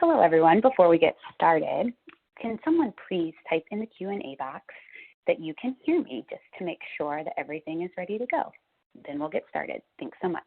Hello, everyone. Before we get started, can someone please type in the Q&A box that you can hear me just to make sure that everything is ready to go? Then we'll get started. Thanks so much.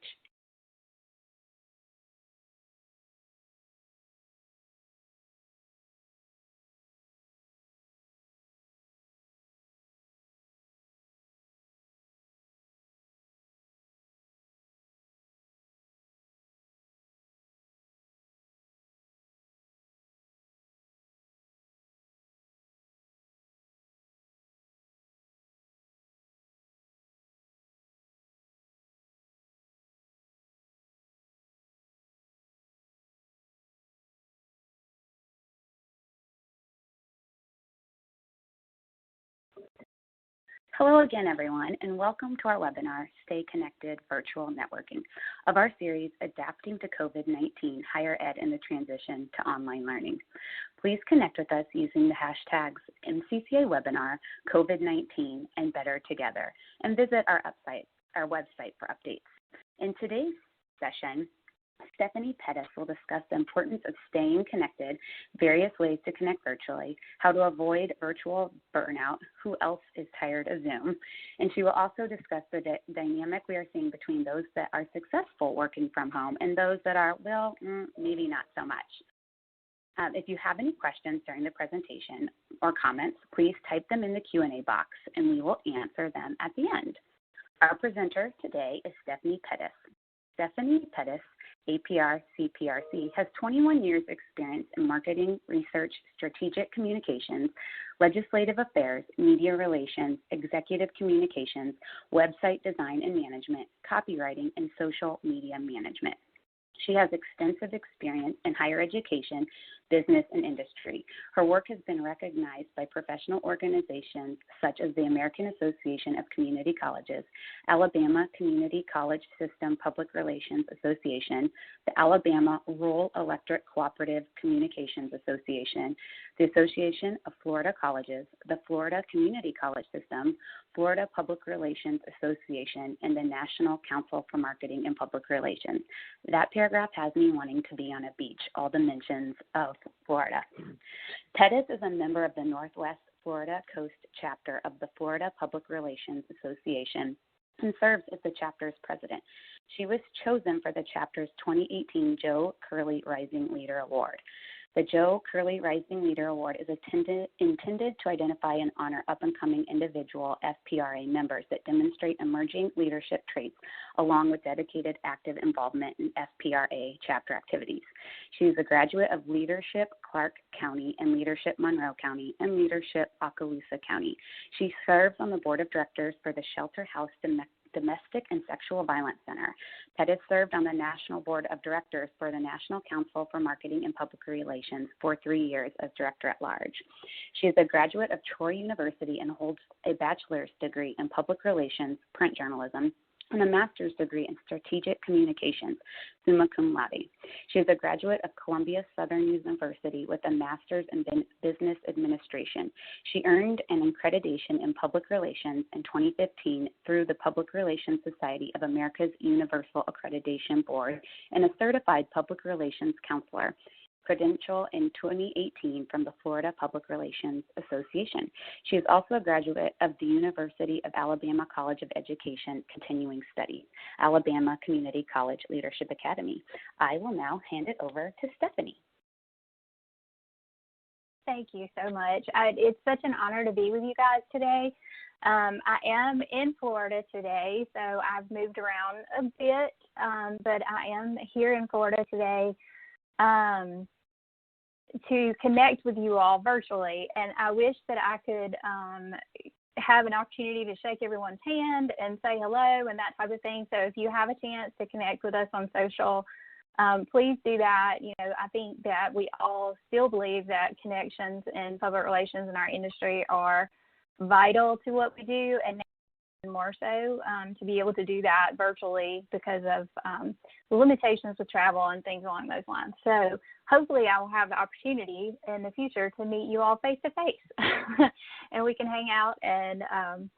Hello again, everyone, and welcome to our webinar, Stay Connected Virtual Networking, of our series, Adapting to COVID-19, Higher Ed in the Transition to Online Learning. Please connect with us using the hashtags MCCA Webinar, COVID-19, and Better Together, and visit our website for updates. In today's session, Stephanie Pettis will discuss the importance of staying connected, various ways to connect virtually, how to avoid virtual burnout, who else is tired of Zoom, and she will also discuss the dynamic we are seeing between those that are successful working from home and those that are, well, maybe not so much. If you have any questions during the presentation or comments, please type them in the Q&A box and we will answer them at the end. Our presenter today is Stephanie Pettis. Stephanie Pettis, APR CPRC, has 21 years experience in marketing, research, strategic communications, legislative affairs, media relations, executive communications, website design and management, copywriting, and social media management. She has extensive experience in higher education, business, and industry. Her work has been recognized by professional organizations such as the American Association of Community Colleges, Alabama Community College System Public Relations Association, the Alabama Rural Electric Cooperative Communications Association, the Association of Florida Colleges, the Florida Community College System, Florida Public Relations Association, and the National Council for Marketing and Public Relations. That paragraph has me wanting to be on a beach, all dimensions of Florida. Pettis is a member of the Northwest Florida Coast chapter of the Florida Public Relations Association and serves as the chapter's president. She was chosen for the chapter's 2018 Joe Curley Rising Leader Award. The Joe Curley Rising Leader Award is intended to identify and honor up-and-coming individual FPRA members that demonstrate emerging leadership traits along with dedicated active involvement in FPRA chapter activities. She is a graduate of Leadership Clark County and Leadership Monroe County and Leadership Okaloosa County. She serves on the board of directors for the Shelter House Domestic and Sexual Violence Center. Pettis served on the National Board of Directors for the National Council for Marketing and Public Relations for 3 years as Director at Large. She is a graduate of Troy University and holds a bachelor's degree in Public Relations, Print Journalism, and a master's degree in Strategic Communications, summa cum laude. She is a graduate of Columbia Southern University with a master's in Business Administration. She earned an accreditation in Public Relations in 2015 through the Public Relations Society of America's Universal Accreditation Board and a certified Public Relations Counselor credential in 2018 from the Florida Public Relations Association. She is also a graduate of the University of Alabama College of Education Continuing Studies, Alabama Community College Leadership Academy. I will now hand it over to Stephanie. Thank you so much. It's such an honor to be with you guys today. I am in Florida today, so I've moved around a bit, but I am here in Florida today to connect with you all virtually, and I wish that I could have an opportunity to shake everyone's hand and say hello and that type of thing. So if you have a chance to connect with us on social, please do that. You know, I think that we all still believe that connections in public relations in our industry are vital to what we do, and more so to be able to do that virtually because of the limitations with travel and things along those lines. So hopefully I will have the opportunity in the future to meet you all face to face and we can hang out and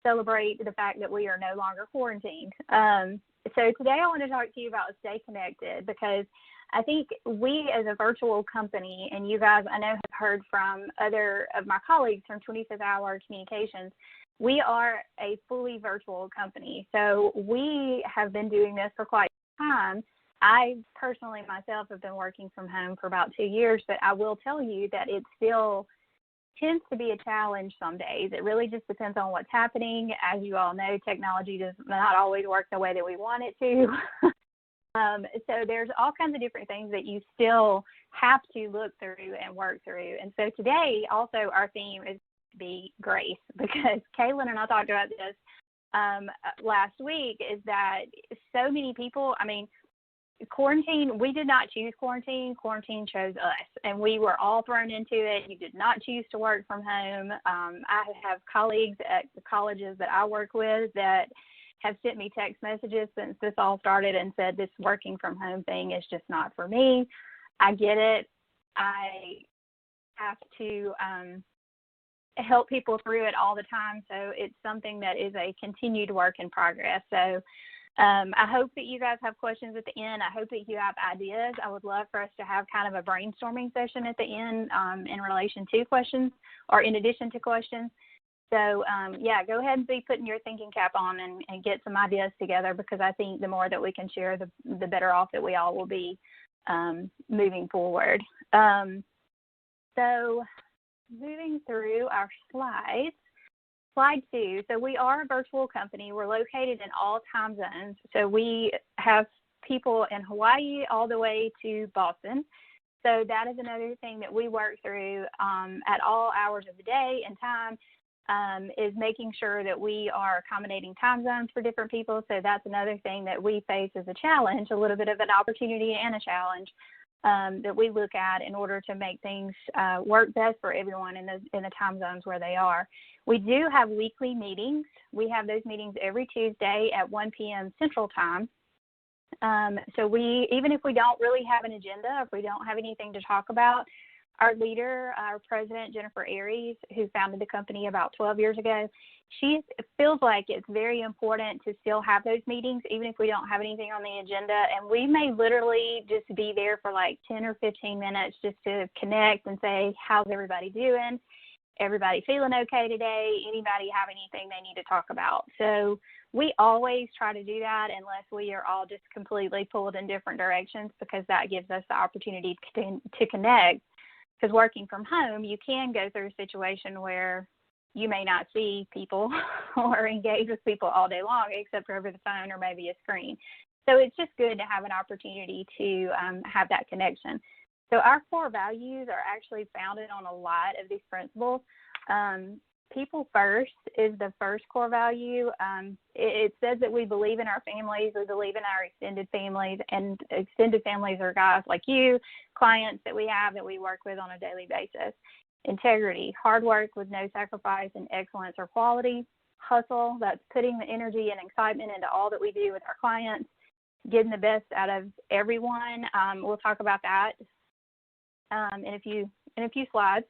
celebrate the fact that we are no longer quarantined. So today I want to talk to you about Stay Connected because I think we as a virtual company, and you guys I know have heard from other of my colleagues from 25th Hour Communications, we are a fully virtual company. So we have been doing this for quite some time. I personally myself have been working from home for about 2 years, but I will tell you that it still tends to be a challenge some days. It really just depends on what's happening. As you all know, technology does not always work the way that we want it to. So there's all kinds of different things that you still have to look through and work through. And so today, also, our theme is to be grace, because Kaylin and I talked about this last week, is that so many people, I mean, quarantine, we did not choose quarantine. Quarantine chose us, and we were all thrown into it. You did not choose to work from home. I have colleagues at the colleges that I work with that have sent me text messages since this all started and said this working from home thing is just not for me. I get it. I have to help people through it all the time, so it's something that is a continued work in progress. So I hope that you guys have questions at the end. I hope that you have ideas. I would love for us to have kind of a brainstorming session at the end in relation to questions or in addition to questions. So, yeah, go ahead and be putting your thinking cap on and get some ideas together, because I think the more that we can share, the better off that we all will be moving forward. So moving through our slides. Slide 2. So we are a virtual company. We're located in all time zones. So we have people in Hawaii all the way to Boston. So that is another thing that we work through at all hours of the day and time, is making sure that we are accommodating time zones for different people. So that's another thing that we face as a challenge, a little bit of an opportunity and a challenge that we look at in order to make things work best for everyone in the time zones where they are. We do have weekly meetings. We have those meetings every Tuesday at 1 p.m. Central Time. So even if we don't really have an agenda, if we don't have anything to talk about, our leader, our president, Jennifer Aries, who founded the company about 12 years ago, she feels like it's very important to still have those meetings, even if we don't have anything on the agenda. And we may literally just be there for like 10 or 15 minutes just to connect and say, how's everybody doing? Everybody feeling okay today? Anybody have anything they need to talk about? So we always try to do that unless we are all just completely pulled in different directions, because that gives us the opportunity to connect. Because working from home, you can go through a situation where you may not see people or engage with people all day long, except for over the phone or maybe a screen. So it's just good to have an opportunity to have that connection. So our core values are actually founded on a lot of these principles. People first is the first core value. It says that we believe in our families, we believe in our extended families, and extended families are guys like you, clients that we have that we work with on a daily basis. Integrity, hard work with no sacrifice in excellence or quality. Hustle, that's putting the energy and excitement into all that we do with our clients, getting the best out of everyone. We'll talk about that in a few slides.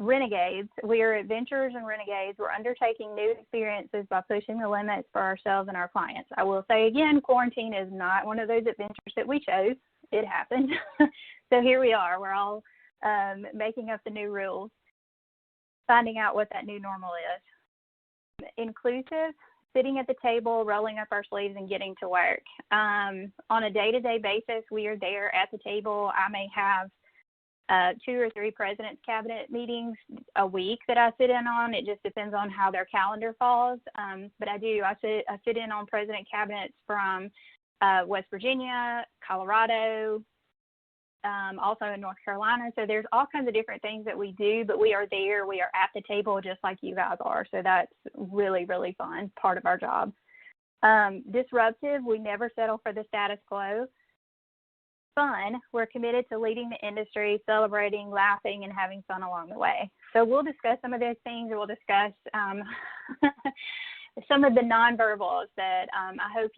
Renegades, we are adventurers and renegades. We're undertaking new experiences by pushing the limits for ourselves and our clients. I will say again, quarantine is not one of those adventures that we chose. It happened. So here we are. We're all making up the new rules, finding out what that new normal is. Inclusive, sitting at the table, rolling up our sleeves and getting to work. On a day-to-day basis, we are there at the table. I may have 2 or 3 president's cabinet meetings a week that I sit in on. It just depends on how their calendar falls. But I sit in on president cabinets from West Virginia, Colorado, also in North Carolina. So there's all kinds of different things that we do, but we are there. We are at the table just like you guys are. So that's really, really fun, part of our job. Disruptive, we never settle for the status quo. Fun, we're committed to leading the industry, celebrating, laughing, and having fun along the way. So we'll discuss some of those things, and we'll discuss some of the nonverbals that I hope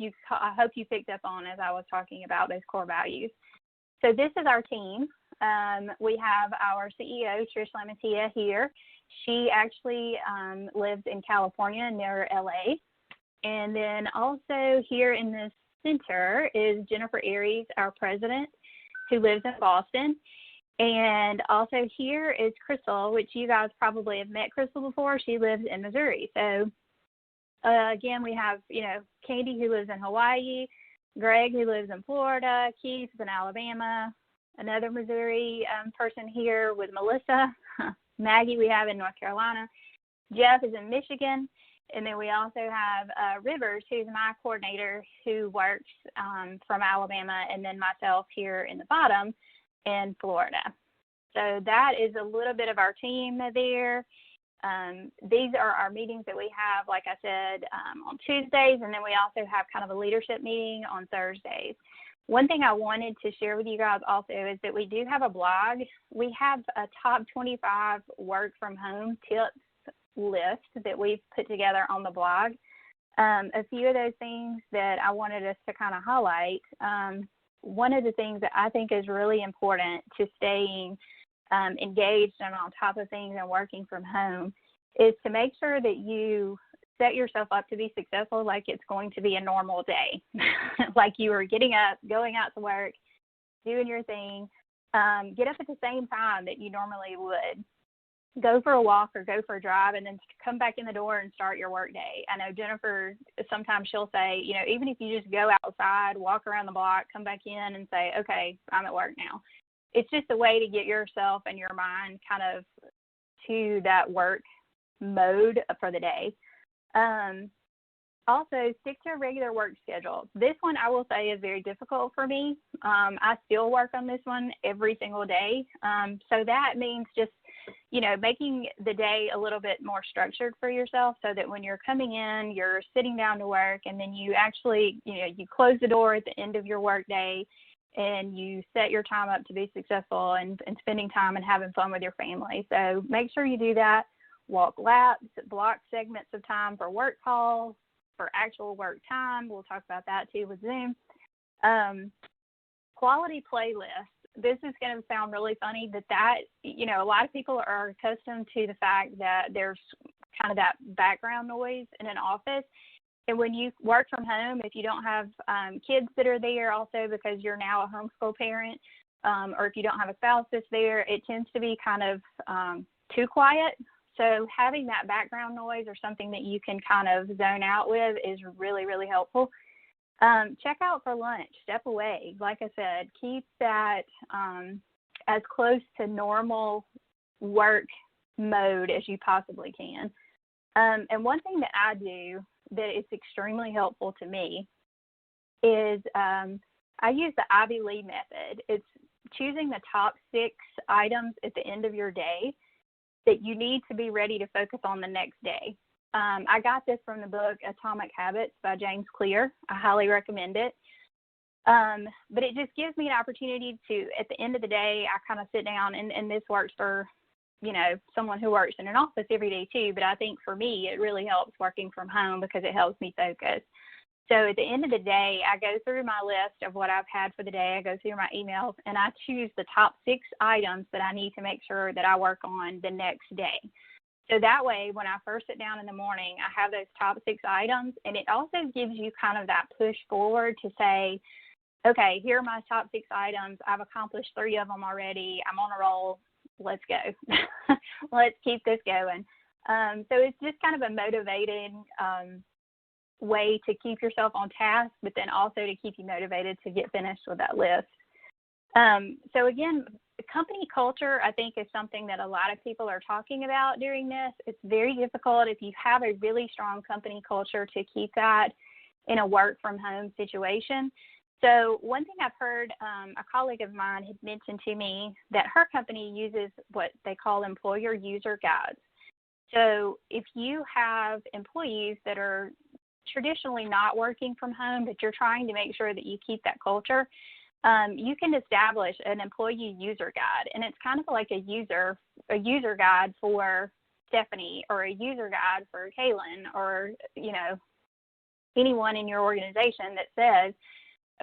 you picked up on as I was talking about those core values. So this is our team. We have our CEO, Trish Lamantia, here. She actually lives in California near LA. And then also here in this center is Jennifer Aries, our president, who lives in Boston. And also here is Crystal, which you guys probably have met Crystal before. She lives in Missouri. So again, we have, Candy, who lives in Hawaii, Greg, who lives in Florida, Keith is in Alabama, another Missouri person here with Melissa, Maggie we have in North Carolina, Jeff is in Michigan, and then we also have Rivers, who's my coordinator, who works from Alabama, and then myself here in the bottom in Florida. So that is a little bit of our team there. These are our meetings that we have, like I said, on Tuesdays, and then we also have kind of a leadership meeting on Thursdays. One thing I wanted to share with you guys also is that we do have a blog. We have a top 25 work from home tips list that we've put together on the blog. A few of those things that I wanted us to kind of highlight. One of the things that I think is really important to staying engaged and on top of things and working from home is to make sure that you set yourself up to be successful like it's going to be a normal day. Like you are getting up, going out to work, doing your thing. Get up at the same time that you normally would. Go for a walk or go for a drive and then come back in the door and start your work day. I know Jennifer, sometimes she'll say, even if you just go outside, walk around the block, come back in and say, okay, I'm at work now. It's just a way to get yourself and your mind kind of to that work mode for the day. Also, stick to a regular work schedule. This one I will say is very difficult for me. I still work on this one every single day. So that means just, making the day a little bit more structured for yourself so that when you're coming in, you're sitting down to work, and then you actually, you close the door at the end of your work day and you set your time up to be successful and spending time and having fun with your family. So make sure you do that. Walk laps, block segments of time for work calls, for actual work time. We'll talk about that too with Zoom. Quality playlists. This is going to sound really funny, but a lot of people are accustomed to the fact that there's kind of that background noise in an office. And when you work from home, if you don't have kids that are there also because you're now a homeschool parent, or if you don't have a spouse that's there, it tends to be kind of too quiet. So having that background noise or something that you can kind of zone out with is really, really helpful. Check out for lunch, step away. Like I said, keep that as close to normal work mode as you possibly can. And one thing that I do that is extremely helpful to me is I use the Ivy Lee method. It's choosing the top 6 items at the end of your day that you need to be ready to focus on the next day. I got this from the book Atomic Habits by James Clear. I highly recommend it. But it just gives me an opportunity to, at the end of the day, I kind of sit down, and this works for, someone who works in an office every day too. But I think for me, it really helps working from home because it helps me focus. So at the end of the day, I go through my list of what I've had for the day. I go through my emails, and I choose the top 6 items that I need to make sure that I work on the next day. So that way, when I first sit down in the morning, I have those top 6 items, and it also gives you kind of that push forward to say, okay, here are my top 6 items. I've accomplished 3 of them already. I'm on a roll. Let's go. Let's keep this going. So it's just kind of a motivating way to keep yourself on task, but then also to keep you motivated to get finished with that list. So again, company culture, I think, is something that a lot of people are talking about during this. It's very difficult if you have a really strong company culture to keep that in a work from home situation. So one thing I've heard, a colleague of mine had mentioned to me that her company uses what they call employer user guides. So if you have employees that are traditionally not working from home, but you're trying to make sure that you keep that culture, you can establish an employee user guide, and it's kind of like a user guide for Stephanie, or a user guide for Kaylin, or anyone in your organization that says,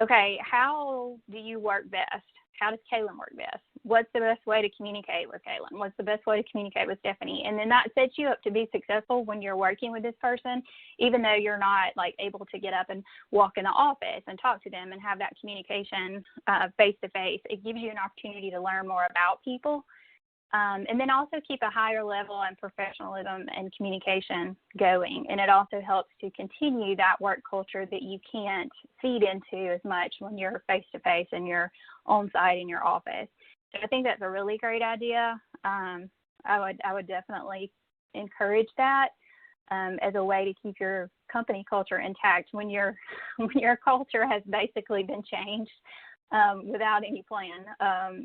okay, how do you work best? How does Kaylin work best? what's the best way to communicate with Caitlin? What's the best way to communicate with Stephanie? And then that sets you up to be successful when you're working with this person, even though you're not like able to get up and walk in the office and talk to them and have that communication face to face. It gives you an opportunity to learn more about people. And then also keep a higher level and professionalism and communication going. And it also helps to continue that work culture that you can't feed into as much when you're face-to-face and you're on-site in your office. So I think that's a really great idea. I would definitely encourage that as a way to keep your company culture intact when your culture has basically been changed without any plan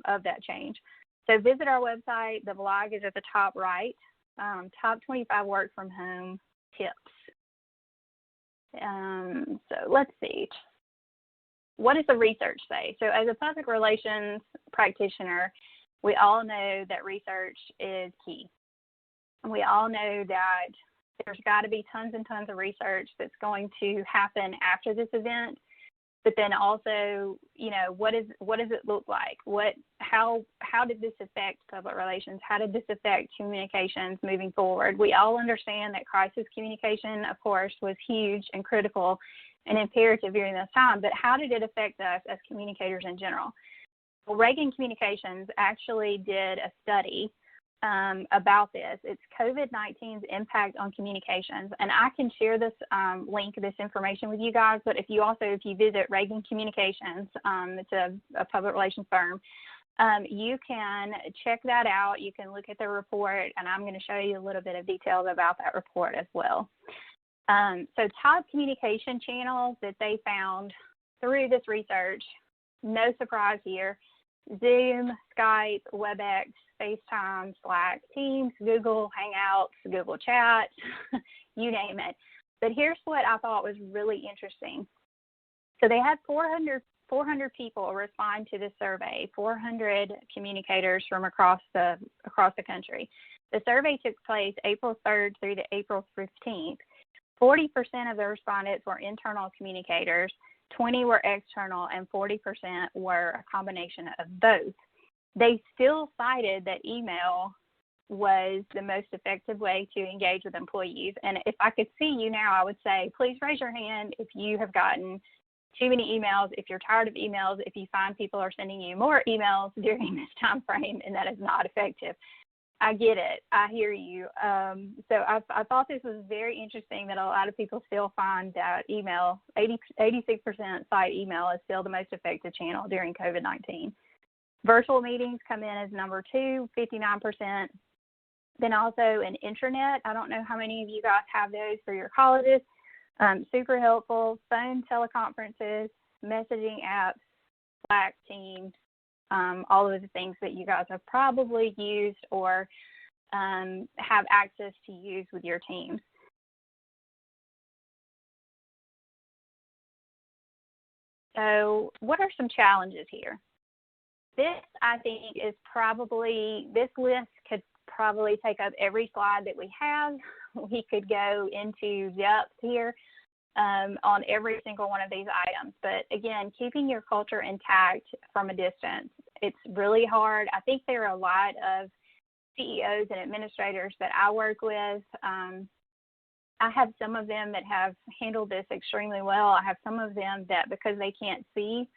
of that change. So visit our website. The blog is at the top right. Top 25 work from home tips. So let's see. What does the research say? So as a public relations practitioner, we all know that research is key. And we all know that there's got to be tons and tons of research that's going to happen after this event. But then also, you know, what does it look like? How did this affect public relations? How did this affect communications moving forward? We all understand that crisis communication, of course, was huge and critical and imperative during this time, but how did it affect us as communicators in general? Well, Reagan Communications actually did a study about this. It's COVID-19's impact on communications. And I can share this link, this information with you guys, but if you visit Reagan Communications, it's a public relations firm, you can check that out. You can look at the report, and I'm going to show you a little bit of details about that report as well. So top communication channels that they found through this research, no surprise here, Zoom, Skype, WebEx, FaceTime, Slack, Teams, Google Hangouts, Google Chat, you name it. But here's what I thought was really interesting. So they had 400 people respond to this survey, 400 communicators from across the country. The survey took place April 3rd through to April 15th. 40% of the respondents were internal communicators, 20 were external, and 40% were a combination of both. They still cited that email was the most effective way to engage with employees. And if I could see you now, I would say, please raise your hand if you have gotten too many emails, if you're tired of emails, if you find people are sending you more emails during this time frame and that is not effective. I get it. I hear you. So I thought this was very interesting that a lot of people still find that email, 86% cite email as still the most effective channel during COVID-19. Virtual meetings come in as number 2, 59%. Then also an intranet. I don't know how many of you guys have those for your colleges. Super helpful. Phone teleconferences, messaging apps, Slack, Teams, all of the things that you guys have probably used or have access to use with your teams. So what are some challenges here? This, I think, is probably, this list could probably take up every slide that we have. We could go into depth here on every single one of these items. But again, keeping your culture intact from a distance, it's really hard. I think there are a lot of CEOs and administrators that I work with. I have some of them that have handled this extremely well. I have some of them that because they can't see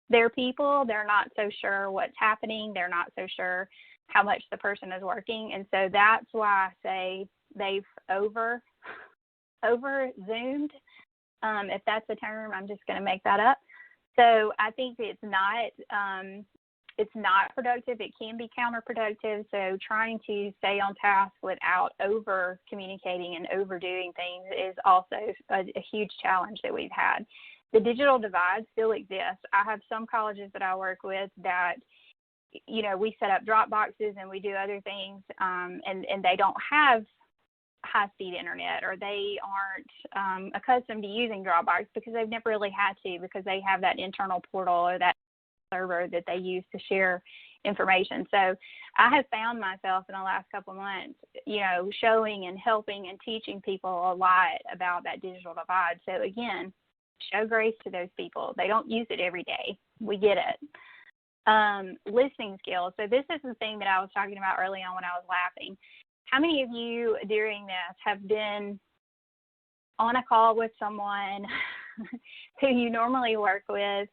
their people, they're not so sure what's happening. They're not so sure how much the person is working. And so that's why I say they've over Zoomed. If that's a term, I'm just going to make that up. So I think it's not productive. It can be counterproductive. So trying to stay on task without over communicating and overdoing things is also a huge challenge that we've had. The digital divide still exists. I have some colleges that I work with that, you know, we set up drop boxes and we do other things, and they don't have high-speed internet, or they aren't accustomed to using Dropbox because they've never really had to, because they have that internal portal or that server that they use to share information. So I have found myself in the last couple of months, you know, showing and helping and teaching people a lot about that digital divide. So again, show grace to those people. They don't use it every day. We get it. Listening skills. So this is the thing that I was talking about early on when I was laughing. How many of you during this have been on a call with someone who you normally work with?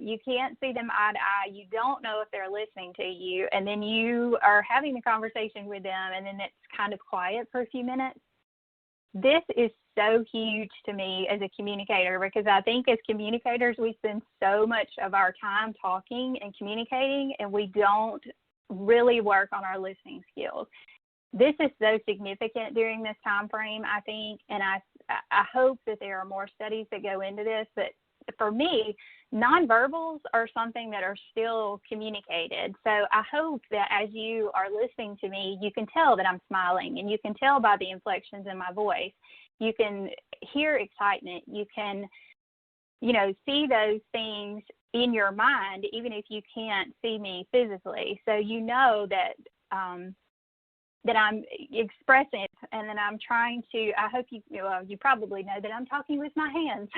You can't see them eye to eye. You don't know if they're listening to you. And then you are having the conversation with them, and then it's kind of quiet for a few minutes. This is so huge to me as a communicator, because I think as communicators, we spend so much of our time talking and communicating, and we don't really work on our listening skills. This is so significant during this time frame, I think, and I hope that there are more studies that go into this. But for me, nonverbals are something that are still communicated. So I hope that as you are listening to me, you can tell that I'm smiling, and you can tell by the inflections in my voice. You can hear excitement. You can, see those things in your mind, even if you can't see me physically. So you know that that I'm expressing it, and that I'm trying to, I hope you probably know that I'm talking with my hands.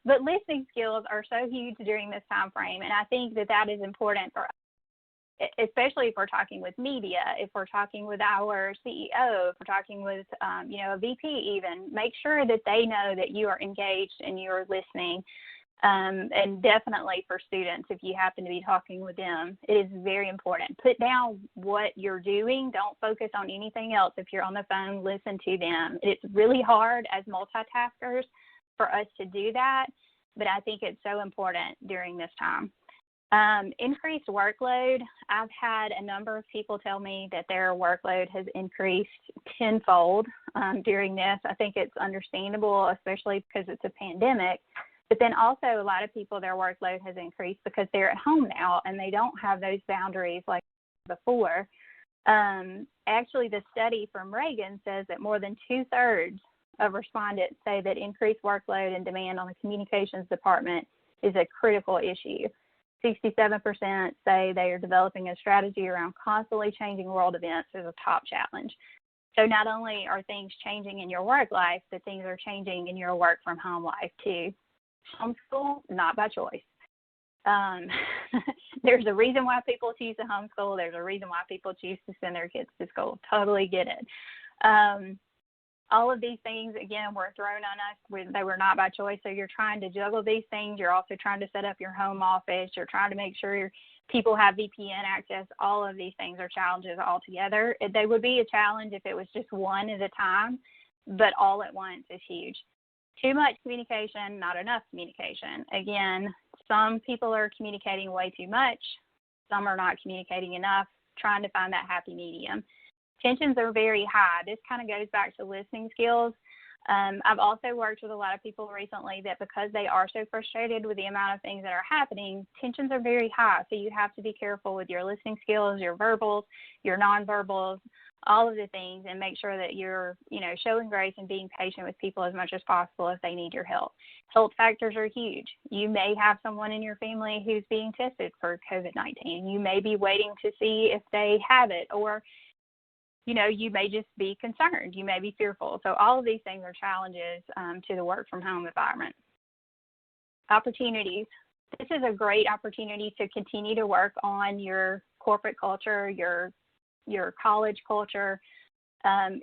But listening skills are so huge during this time frame, and I think that is important for us, especially if we're talking with media, if we're talking with our CEO, if we're talking with, a VP even. Make sure that they know that you are engaged and you're listening. And definitely for students, if you happen to be talking with them, it is very important. Put down what you're doing. Don't focus on anything else. If you're on the phone, listen to them. It's really hard as multitaskers for us to do that, but I think it's so important during this time. Increased workload. I've had a number of people tell me that their workload has increased tenfold during this. I think it's understandable, especially because it's a pandemic. But then also a lot of people, their workload has increased because they're at home now and they don't have those boundaries like before. Actually, the study from Reagan says that more than 2/3 of respondents say that increased workload and demand on the communications department is a critical issue. 67% say they are developing a strategy around constantly changing world events as a top challenge. So not only are things changing in your work life, but things are changing in your work from home life too. Homeschool, not by choice. There's a reason why people choose to homeschool. There's a reason why people choose to send their kids to school. Totally get it. All of these things, again, were thrown on us. They were not by choice. So you're trying to juggle these things. You're also trying to set up your home office. You're trying to make sure people have VPN access. All of these things are challenges altogether. They would be a challenge if it was just one at a time, but all at once is huge. Too much communication, not enough communication. Again, some people are communicating way too much. Some are not communicating enough, trying to find that happy medium. Tensions are very high. This kind of goes back to listening skills. I've also worked with a lot of people recently that because they are so frustrated with the amount of things that are happening, tensions are very high. So you have to be careful with your listening skills, your verbals, your nonverbals, all of the things, and make sure that you're, showing grace and being patient with people as much as possible if they need your help. Health factors are huge. You may have someone in your family who's being tested for COVID-19. You may be waiting to see if they have it, or you may just be concerned. You may be fearful. So all of these things are challenges to the work from home environment. Opportunities. This is a great opportunity to continue to work on your corporate culture, your college culture,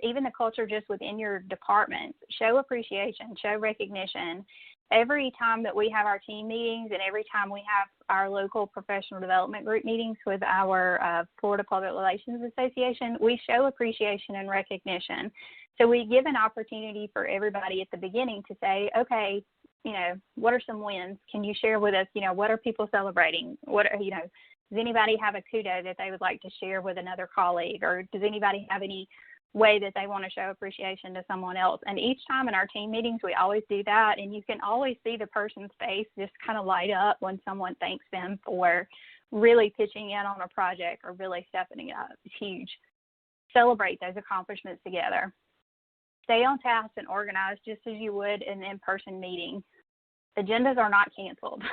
even the culture just within your department. Show appreciation, show recognition. Every time that we have our team meetings and every time we have our local professional development group meetings with our Florida Public Relations Association, we show appreciation and recognition. So we give an opportunity for everybody at the beginning to say, okay, what are some wins? Can you share with us, what are people celebrating? Does anybody have a kudo that they would like to share with another colleague? Or does anybody have any way that they want to show appreciation to someone else? And each time in our team meetings, we always do that. And you can always see the person's face just kind of light up when someone thanks them for really pitching in on a project or really stepping it up. It's huge. Celebrate those accomplishments together. Stay on task and organized just as you would an in-person meeting. Agendas are not canceled.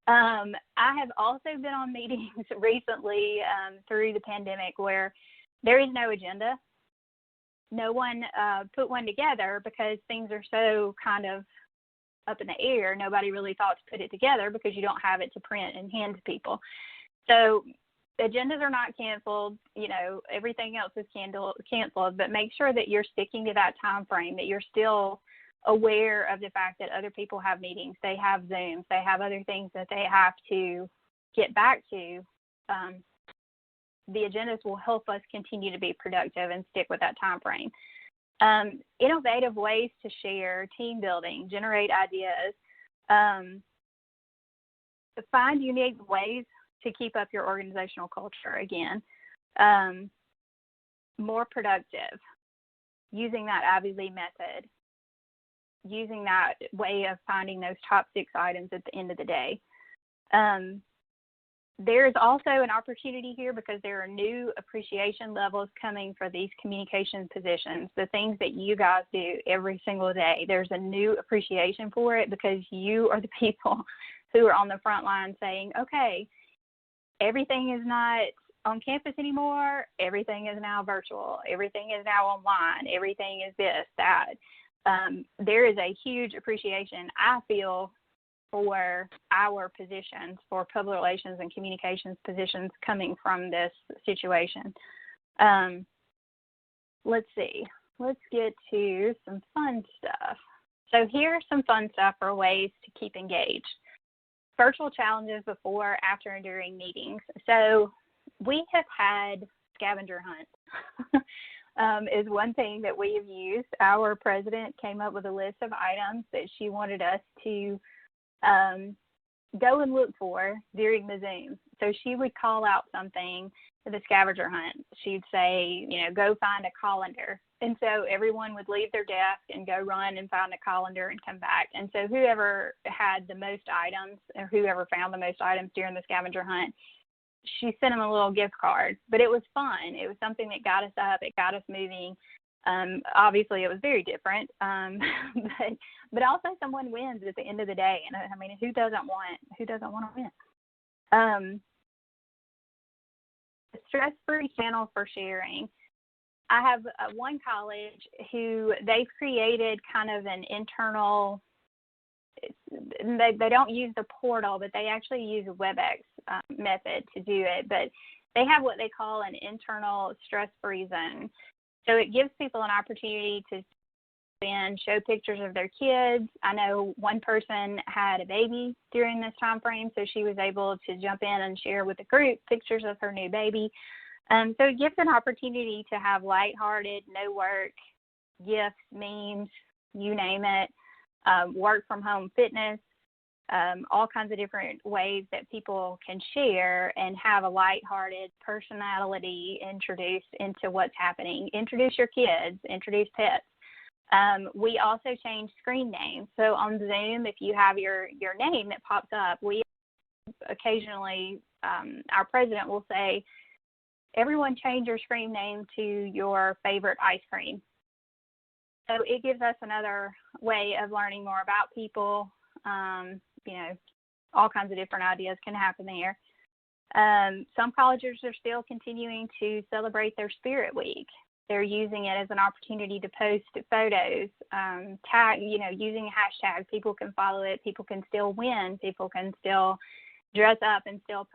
I have also been on meetings recently through the pandemic where there is no agenda. No one put one together because things are so kind of up in the air. Nobody really thought to put it together because you don't have it to print and hand to people. So agendas are not canceled. Everything else is canceled, but make sure that you're sticking to that time frame, that you're still aware of the fact that other people have meetings, they have Zooms, they have other things that they have to get back to. The agendas will help us continue to be productive and stick with that time frame. Innovative ways to share, team building, generate ideas, find unique ways to keep up your organizational culture again. More productive, using that Ivy Lee method, using that way of finding those top 6 items at the end of the day. There's also an opportunity here because there are new appreciation levels coming for these communication positions, the things that you guys do every single day. There's a new appreciation for it because you are the people who are on the front line saying, okay, everything is not on campus anymore. Everything is now virtual. Everything is now online. Everything is this, that. There is a huge appreciation, I feel, for our positions, for public relations and communications positions coming from this situation. Let's see. Let's get to some fun stuff. So here's some fun stuff for ways to keep engaged. Virtual challenges before, after, and during meetings. So we have had scavenger hunts. Is one thing that we have used. Our president came up with a list of items that she wanted us to go and look for during the Zoom. So she would call out something for the scavenger hunt. She'd say, go find a colander. And so everyone would leave their desk and go run and find a colander and come back. And so whoever had the most items or whoever found the most items during the scavenger hunt, she sent them a little gift card. But it was fun. It was something that got us up. It got us moving. Obviously, it was very different, but also someone wins at the end of the day. And I mean, who doesn't want to win? A stress-free channel for sharing. I have one college who they've created kind of an internal. They don't use the portal, but they actually use a WebEx method to do it. But they have what they call an internal stress-free zone. So it gives people an opportunity to show pictures of their kids. I know one person had a baby during this time frame, so she was able to jump in and share with the group pictures of her new baby. So it gives an opportunity to have lighthearted, no work, gifts, memes, you name it, work from home fitness, all kinds of different ways that people can share and have a lighthearted personality introduced into what's happening. Introduce your kids, introduce pets. We also change screen names. So on Zoom, if you have your name that pops up, we occasionally, our president will say, everyone change your screen name to your favorite ice cream. So it gives us another way of learning more about people. All kinds of different ideas can happen there. Some colleges are still continuing to celebrate their Spirit Week. They're using it as an opportunity to post photos, tag, using a hashtag. People can follow it. People can still win. People can still dress up and still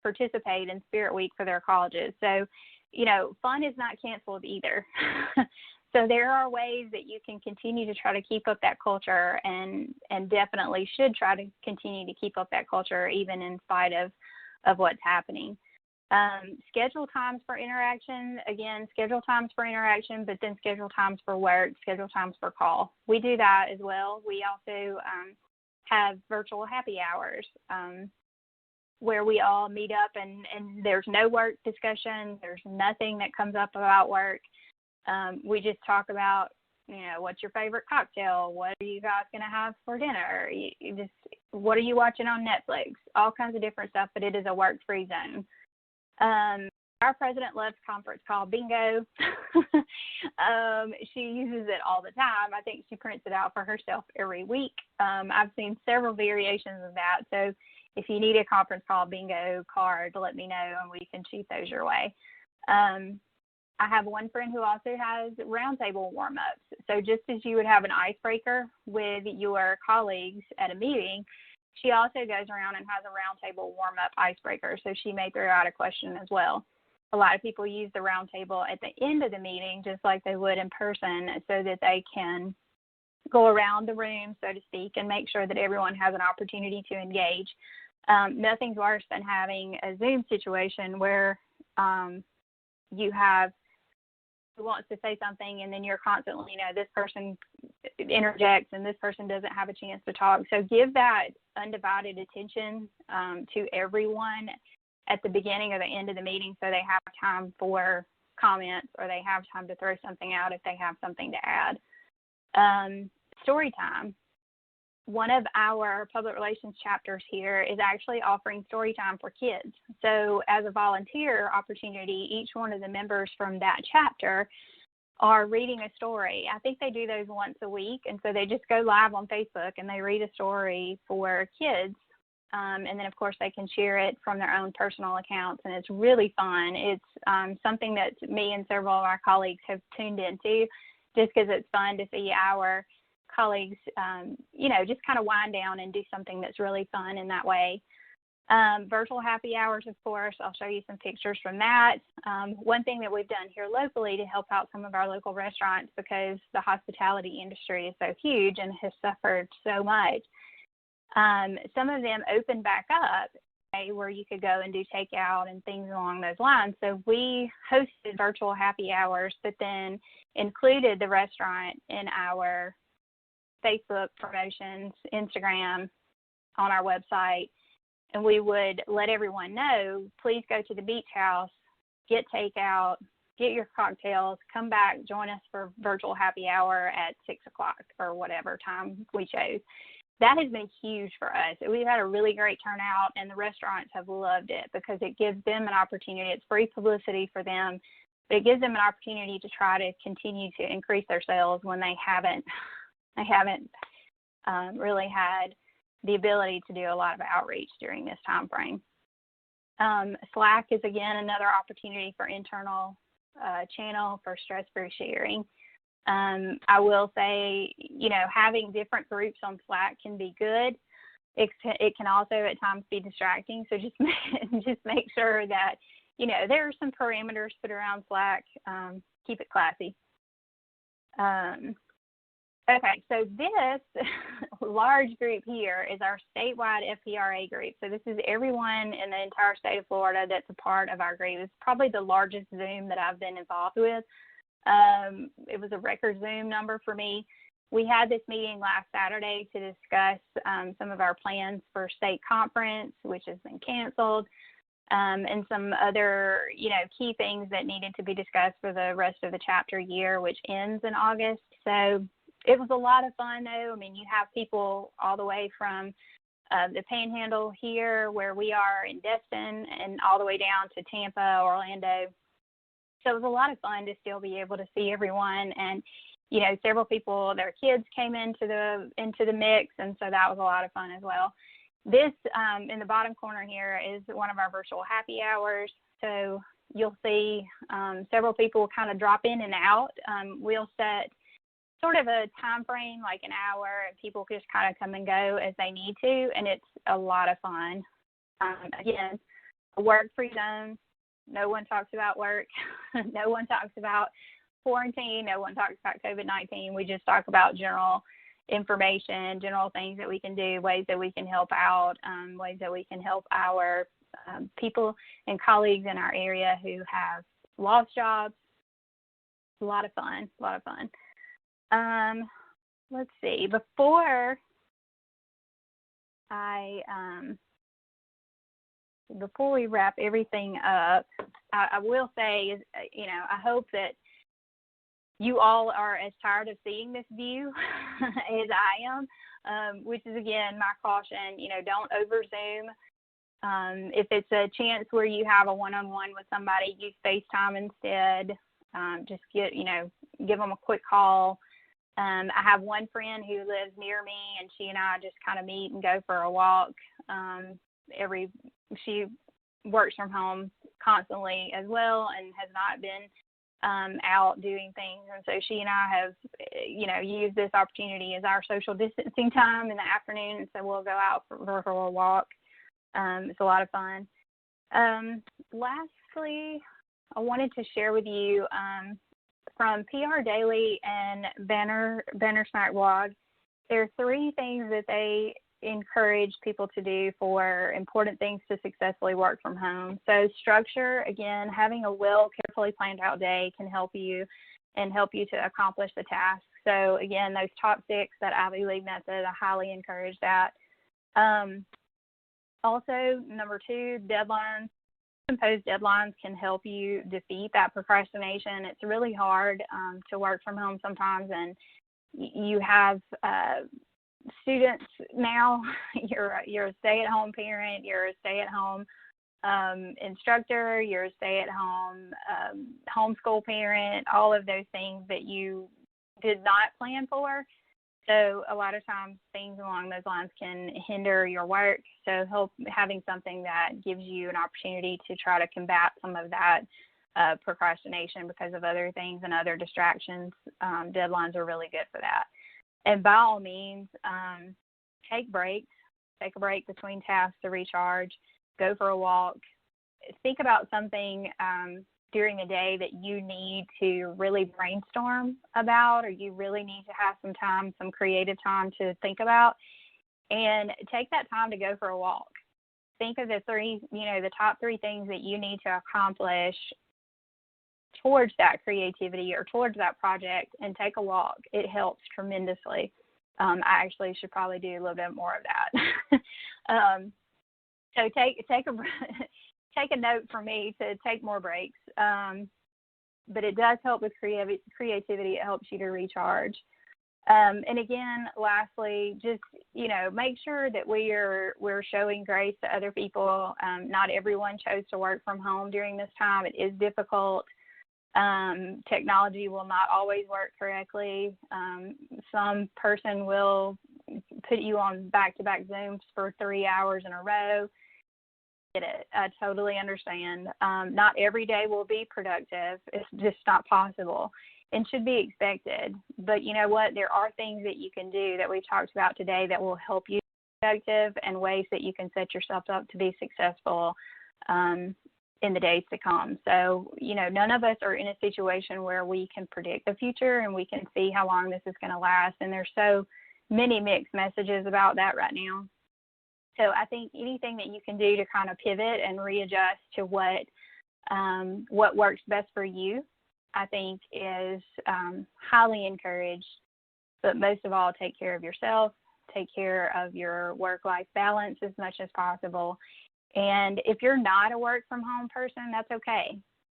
participate in Spirit Week for their colleges. So, fun is not canceled either. So there are ways that you can continue to try to keep up that culture and definitely should try to continue to keep up that culture even in spite of what's happening. Schedule times for interaction. Again, schedule times for interaction, but then schedule times for work, schedule times for call. We do that as well. We also have virtual happy hours where we all meet up and there's no work discussion. There's nothing that comes up about work. We just talk about, what's your favorite cocktail? What are you guys going to have for dinner? What are you watching on Netflix? All kinds of different stuff, but it is a work-free zone. Our president loves conference call bingo. She uses it all the time. I think she prints it out for herself every week. I've seen several variations of that. So if you need a conference call bingo card, let me know and we can shoot those your way. I have one friend who also has roundtable warm-ups. So just as you would have an icebreaker with your colleagues at a meeting, she also goes around and has a roundtable warm-up icebreaker. So she may throw out a question as well. A lot of people use the roundtable at the end of the meeting, just like they would in person, so that they can go around the room, so to speak, and make sure that everyone has an opportunity to engage. Nothing's worse than having a Zoom situation where you have who wants to say something, and then you're constantly, this person interjects and this person doesn't have a chance to talk. So give that undivided attention to everyone at the beginning or the end of the meeting, so they have time for comments, or they have time to throw something out if they have something to add. Story time. One of our public relations chapters here is actually offering story time for kids. So as a volunteer opportunity, each one of the members from that chapter are reading a story. I think they do those once a week, and so they just go live on Facebook and they read a story for kids. And then, of course, they can share it from their own personal accounts, and it's really fun. It's something that me and several of our colleagues have tuned into, just because it's fun to see our colleagues, just kind of wind down and do something that's really fun in that way. Virtual happy hours, of course. I'll show you some pictures from that. One thing that we've done here locally to help out some of our local restaurants, because the hospitality industry is so huge and has suffered so much, some of them opened back up where you could go and do takeout and things along those lines. So we hosted virtual happy hours, but then included the restaurant in our Facebook promotions, Instagram, on our website, and we would let everyone know, please go to the beach house, get takeout, get your cocktails, come back, join us for virtual happy hour at 6 o'clock or whatever time we chose. That has been huge for us. We've had a really great turnout, and the restaurants have loved it because it gives them an opportunity. It's free publicity for them, but it gives them an opportunity to try to continue to increase their sales when they haven't really had the ability to do a lot of outreach during this time frame. Slack is, again, another opportunity for internal channel for stress-free sharing. I will say, having different groups on Slack can be good. It can also at times be distracting. So just make sure that, there are some parameters put around Slack. Keep it classy. Okay, so this large group here is our statewide FPRA group. So this is everyone in the entire state of Florida that's a part of our group. It's probably the largest Zoom that I've been involved with. It was a record Zoom number for me. We had this meeting last Saturday to discuss some of our plans for state conference, which has been canceled, and some other, key things that needed to be discussed for the rest of the chapter year, which ends in August. So it was a lot of fun, though. I mean, you have people all the way from the Panhandle here, where we are in Destin, and all the way down to Tampa, Orlando. So it was a lot of fun to still be able to see everyone, and several people, their kids came into the mix, and so that was a lot of fun as well. This in the bottom corner here is one of our virtual happy hours. So you'll see several people kind of drop in and out. We'll set sort of a time frame, like an hour, and people just kind of come and go as they need to, and it's a lot of fun. Again, a work-free zone. No one talks about work. No one talks about quarantine. No one talks about COVID-19. We just talk about general information, general things that we can do, ways that we can help out, ways that we can help our people and colleagues in our area who have lost jobs. A lot of fun, Let's see. Before we wrap everything up, I will say, I hope that you all are as tired of seeing this view as I am, which is, again, my caution. Don't over Zoom. If it's a chance where you have a one-on-one with somebody, use FaceTime instead. Just give them a quick call. I have one friend who lives near me, and she and I just kind of meet and go for a walk. She works from home constantly as well, and has not been out doing things. And so she and I have, used this opportunity as our social distancing time in the afternoon. And so we'll go out for a walk. It's a lot of fun. Lastly, I wanted to share with you from PR Daily and Banner Snack Blog, there are 3 things that they encourage people to do for important things to successfully work from home. So structure, again, having a carefully planned out day can help you to accomplish the task. So again, those top 6, that Ivy League method, I highly encourage that. Also, number 2, deadlines. Imposed deadlines can help you defeat that procrastination. It's really hard to work from home sometimes, and you have students now. You're a stay-at-home parent. You're a stay-at-home instructor. You're a stay-at-home homeschool parent. All of those things that you did not plan for. So a lot of times things along those lines can hinder your work. So having something that gives you an opportunity to try to combat some of that procrastination because of other things and other distractions, deadlines are really good for that. And by all means, take breaks. Take a break between tasks to recharge. Go for a walk. Think about something during the day that you need to really brainstorm about, or you really need to have some creative time to think about, and take that time to go for a walk. Think of the top 3 things that you need to accomplish towards that creativity or towards that project, and take a walk. It helps tremendously. I actually should probably do a little bit more of that. So take a note for me to take more breaks. But it does help with creativity. It helps you to recharge. And again, lastly, just, make sure that we're showing grace to other people. Not everyone chose to work from home during this time. It is difficult. Technology will not always work correctly. Some person will put you on back-to-back Zooms for 3 hours in a row. Get it. I totally understand. Not every day will be productive. It's just not possible and should be expected. But you know what? There are things that you can do that we've talked about today that will help you be productive, and ways that you can set yourself up to be successful in the days to come. So, none of us are in a situation where we can predict the future and we can see how long this is going to last. And there's so many mixed messages about that right now. So I think anything that you can do to kind of pivot and readjust to what works best for you, I think is highly encouraged. But most of all, take care of yourself, take care of your work-life balance as much as possible. And if you're not a work-from-home person, that's okay.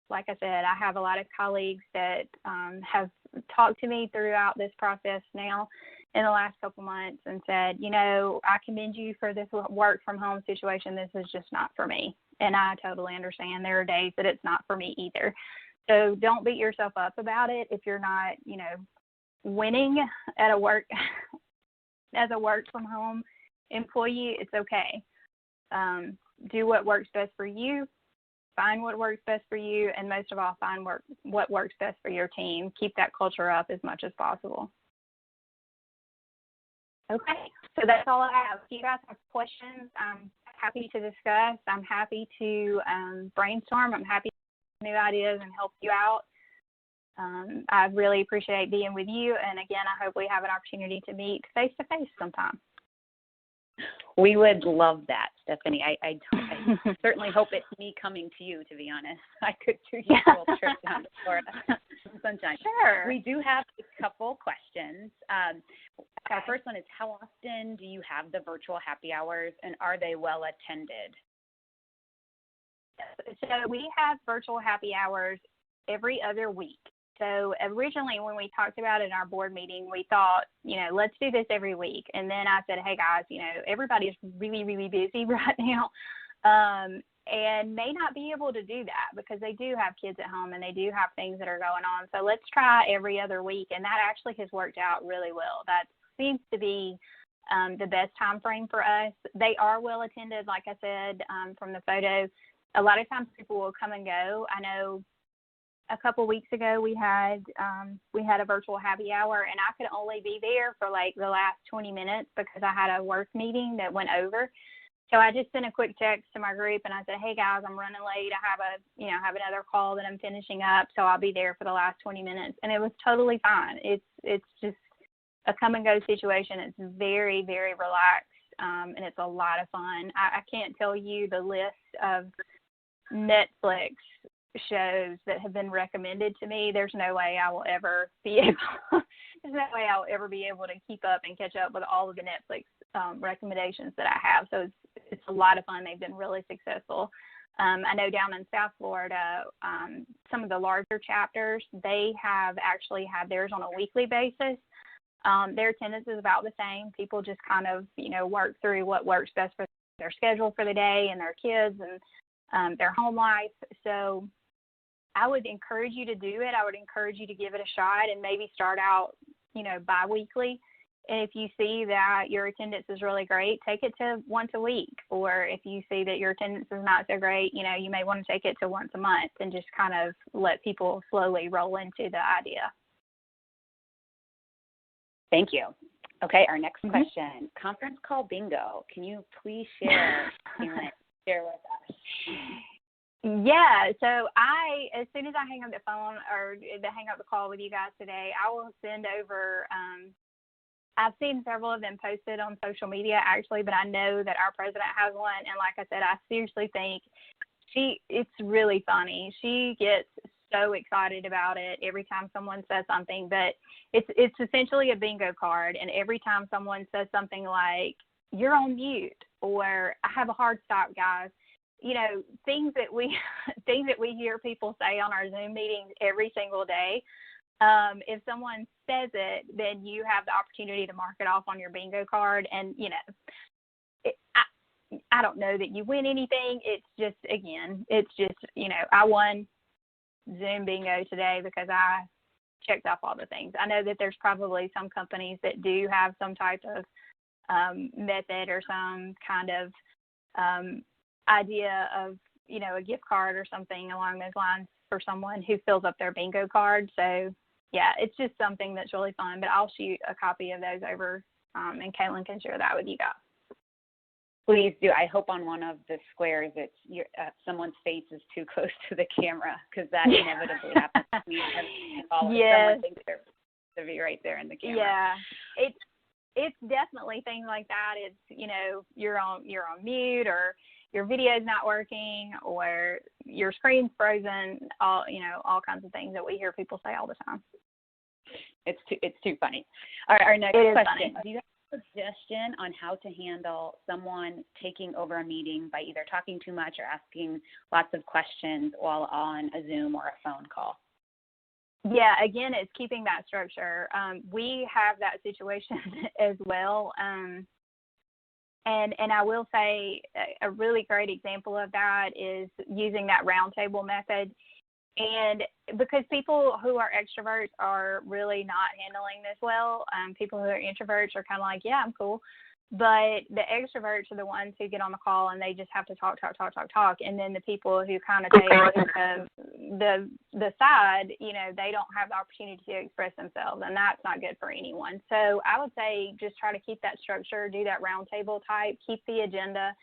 Like I said, I have a lot of colleagues that have talked to me throughout this process now in the last couple months and said, I commend you for this work-from-home situation. This is just not for me. And I totally understand. There are days that it's not for me either. So don't beat yourself up about it. If you're not, winning at a work as a work-from-home employee, it's okay. Do what works best for you. Find what works best for you, and most of all, find what works best for your team. Keep that culture up as much as possible. Okay, so that's all I have. If you guys have questions, I'm happy to discuss. I'm happy to brainstorm. I'm happy to get new ideas and help you out. I really appreciate being with you, and again, I hope we have an opportunity to meet face-to-face sometime. We would love that, Stephanie. I certainly hope it's me coming to you, to be honest. I could do your whole trip down to Florida. Sunshine. Sure. We do have a couple questions. Our first one is, how often do you have the virtual happy hours, and are they well attended? So we have virtual happy hours every other week. So originally when we talked about it in our board meeting, we thought, let's do this every week. And then I said, hey guys, everybody is really, really busy right now and may not be able to do that because they do have kids at home and they do have things that are going on. So let's try every other week. And that actually has worked out really well. That seems to be the best time frame for us. They are well attended, like I said, from the photos. A lot of times people will come and go. I know a couple weeks ago, we had a virtual happy hour, and I could only be there for like the last 20 minutes because I had a work meeting that went over. So I just sent a quick text to my group, and I said, "Hey guys, I'm running late. I have another call that I'm finishing up, so I'll be there for the last 20 minutes." And it was totally fine. It's just a come and go situation. It's very, very relaxed, and it's a lot of fun. I can't tell you the list of Netflix shows that have been recommended to me. There's no way I will ever be able to keep up and catch up with all of the Netflix recommendations that I have. So it's a lot of fun. They've been really successful. I know down in South Florida, some of the larger chapters, they have actually had theirs on a weekly basis. Their attendance is about the same. People just kind of, work through what works best for their schedule for the day and their kids and their home life. So I would encourage you to do it. I would encourage you to give it a shot and maybe start out, bi-weekly. And if you see that your attendance is really great, take it to once a week. Or if you see that your attendance is not so great, you may want to take it to once a month and just kind of let people slowly roll into the idea. Thank you. Okay, our next question, conference call bingo. Can you please share with us? Yeah, so as soon as I hang up the phone or hang up the call with you guys today, I will send over, I've seen several of them posted on social media actually, but I know that our president has one. And like I said, I seriously think it's really funny. She gets so excited about it every time someone says something, but it's essentially a bingo card. And every time someone says something like, "You're on mute," or "I have a hard stop, guys," things that we hear people say on our Zoom meetings every single day. If someone says it, then you have the opportunity to mark it off on your bingo card. And, I don't know that you win anything. It's just, I won Zoom bingo today because I checked off all the things. I know that there's probably some companies that do have some type of method or some kind of idea of, a gift card or something along those lines for someone who fills up their bingo card. So, yeah, it's just something that's really fun. But I'll shoot a copy of those over, and Caitlin can share that with you guys. Please do. I hope on one of the squares someone's face is too close to the camera, because that inevitably happens to me. Yes. Someone thinks they're to be right there in the camera. Yeah, it's definitely things like that. It's you're on mute, or your video is not working, or your screen's frozen. All kinds of things that we hear people say all the time. It's too funny. All right, our next question. Funny. Do you have a suggestion on how to handle someone taking over a meeting by either talking too much or asking lots of questions while on a Zoom or a phone call? Yeah, again, it's keeping that structure. We have that situation as well. And I will say a really great example of that is using that roundtable method. And because people who are extroverts are really not handling this well, people who are introverts are kind of like, yeah, I'm cool. But the extroverts are the ones who get on the call and they just have to talk. And then the people who kind of take the side, they don't have the opportunity to express themselves, and that's not good for anyone. So I would say just try to keep that structure, do that roundtable type, keep the agenda.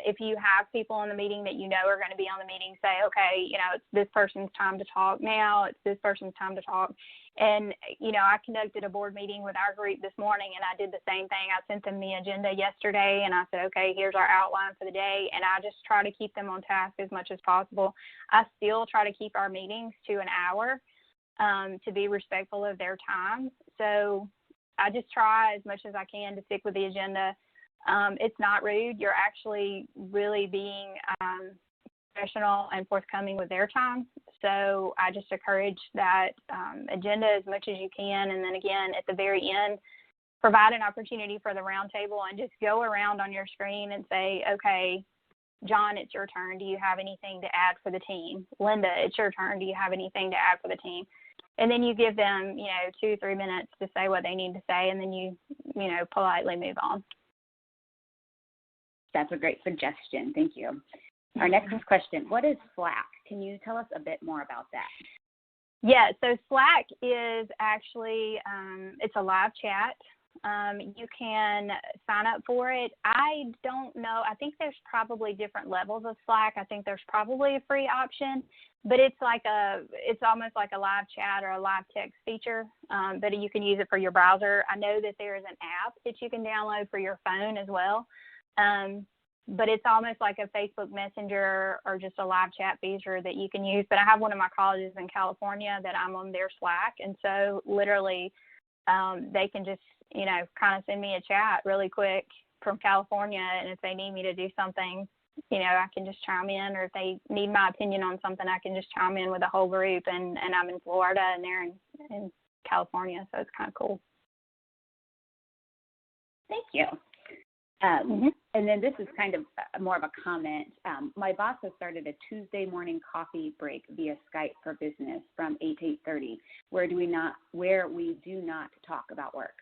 If you have people in the meeting that are going to be on the meeting, say, okay, it's this person's time to talk now, it's this person's time to talk. And, I conducted a board meeting with our group this morning, and I did the same thing. I sent them the agenda yesterday, and I said, okay, here's our outline for the day, and I just try to keep them on task as much as possible. I still try to keep our meetings to an hour to be respectful of their time. So I just try as much as I can to stick with the agenda. It's not rude. You're actually really being professional and forthcoming with their time. So I just encourage that agenda as much as you can. And then again, at the very end, provide an opportunity for the roundtable and just go around on your screen and say, okay, John, it's your turn. Do you have anything to add for the team? Linda, it's your turn. Do you have anything to add for the team? And then you give them, 2-3 minutes to say what they need to say, and then you politely move on. That's a great suggestion. Thank you. Our next question, what is Slack? Can you tell us a bit more about that? Yeah, so Slack is actually, it's a live chat. You can sign up for it. I don't know. I think there's probably different levels of Slack. I think there's probably a free option, but it's almost like a live chat or a live text feature, but you can use it for your browser. I know that there is an app that you can download for your phone as well. But it's almost like a Facebook Messenger or just a live chat feature that you can use. But I have one of my colleges in California that I'm on their Slack, and so literally they can just, kind of send me a chat really quick from California, and if they need me to do something, I can just chime in, or if they need my opinion on something, I can just chime in with the whole group, and I'm in Florida and they're in California, so it's kind of cool. Thank you. And then this is kind of more of a comment. My boss has started a Tuesday morning coffee break via Skype for business from 8 to 8:30, where we do not talk about work.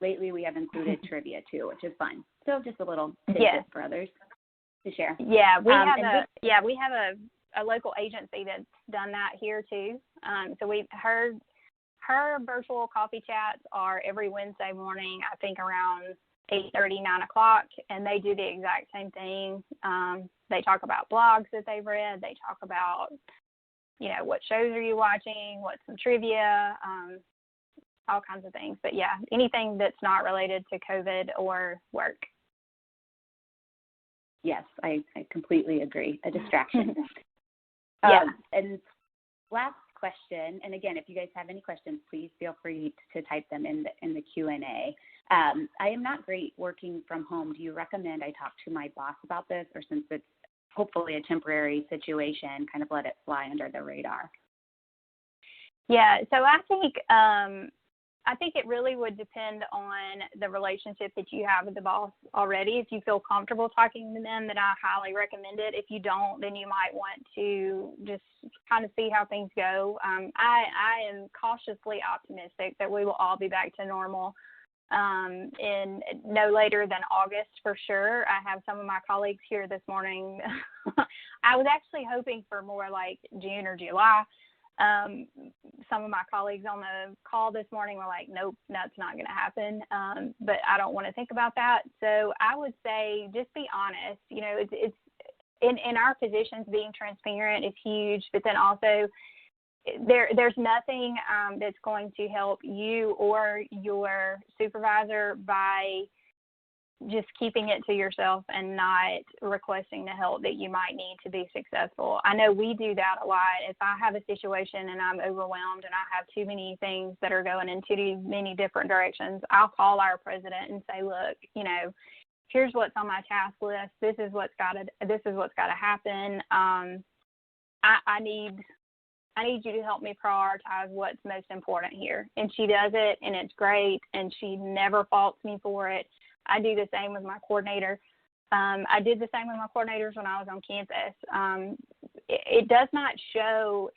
Lately, we have included trivia too, which is fun. So just a little tidbit for others to share. Yeah, we have a local agency that's done that here too. So her virtual coffee chats are every Wednesday morning, I think around 8:30, 9 o'clock, and they do the exact same thing. They talk about blogs that they've read. They talk about, what shows are you watching, what's some trivia, all kinds of things. But yeah, anything that's not related to COVID or work. Yes, I completely agree. A distraction. Yeah. And last question, and again, if you guys have any questions, please feel free to type them in the Q&A. I am not great working from home. Do you recommend I talk to my boss about this, or since it's hopefully a temporary situation, kind of let it fly under the radar? Yeah, so I think it really would depend on the relationship that you have with the boss already. If you feel comfortable talking to them, then I highly recommend it. If you don't, then you might want to just kind of see how things go. I am cautiously optimistic that we will all be back to normal in no later than August for sure. I have some of my colleagues here this morning. I was actually hoping for more like June or July. Some of my colleagues on the call this morning were like, nope, that's not going to happen. But I don't want to think about that. So I would say just be honest. It's in our positions, being transparent is huge, but then also there's nothing that's going to help you or your supervisor by just keeping it to yourself and not requesting the help that you might need to be successful. I know we do that a lot. If I have a situation and I'm overwhelmed and I have too many things that are going in too many different directions, I'll call our president and say, look, here's what's on my task list. This is what's got to happen. I need you to help me prioritize what's most important here. And she does it, and it's great, and she never faults me for it. I do the same with my coordinator. I did the same with my coordinators when I was on campus. It does not show,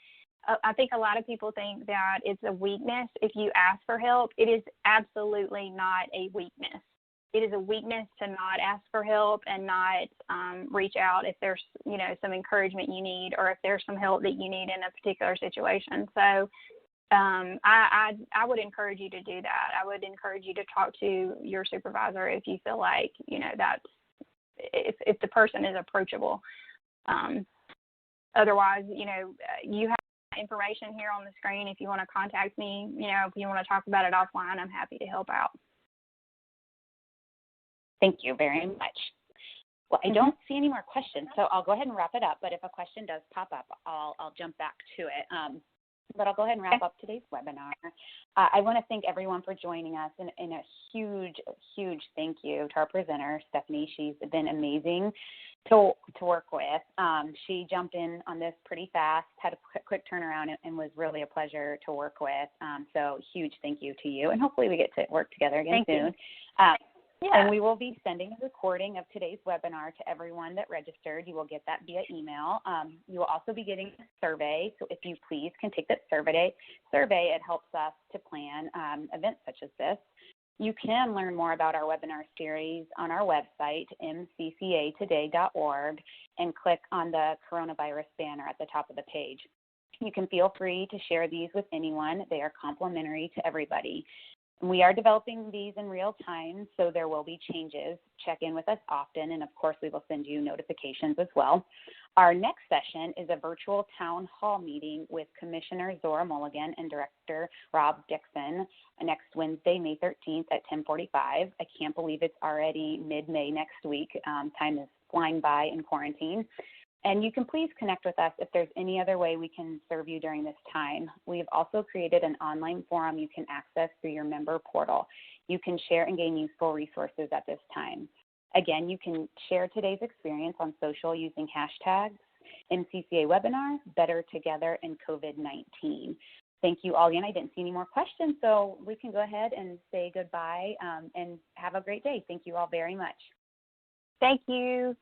I think a lot of people think that it's a weakness if you ask for help. It is absolutely not a weakness. It is a weakness to not ask for help and not reach out if there's, some encouragement you need, or if there's some help that you need in a particular situation. So I would encourage you to do that. I would encourage you to talk to your supervisor if you feel like, that's if the person is approachable. Otherwise, you have information here on the screen. If you want to contact me, if you want to talk about it offline, I'm happy to help out. Thank you very much. Well, I don't see any more questions, so I'll go ahead and wrap it up. But if a question does pop up, I'll jump back to it. But I'll go ahead and wrap up today's webinar. I want to thank everyone for joining us, and a huge, huge thank you to our presenter, Stephanie. She's been amazing to work with. She jumped in on this pretty fast, had a quick turnaround, and was really a pleasure to work with. So huge thank you to you, and hopefully we get to work together again soon. And we will be sending a recording of today's webinar to everyone that registered. You will get that via email. You will also be getting a survey. So if you please can take that survey, it helps us to plan events such as this. You can learn more about our webinar series on our website, mccatoday.org, and click on the coronavirus banner at the top of the page. You can feel free to share these with anyone. They are complimentary to everybody. We are developing these in real time, so there will be changes. Check in with us often, and of course, we will send you notifications as well. Our next session is a virtual town hall meeting with Commissioner Zora Mulligan and Director Rob Dixon next Wednesday, May 13th at 10:45. I can't believe it's already mid-May next week. Time is flying by in quarantine. And you can please connect with us if there's any other way we can serve you during this time. We've also created an online forum you can access through your member portal. You can share and gain useful resources at this time. Again, you can share today's experience on social using hashtags MCCA webinar, Better Together, and COVID-19. Thank you all again. I didn't see any more questions, so we can go ahead and say goodbye and have a great day. Thank you all very much. Thank you.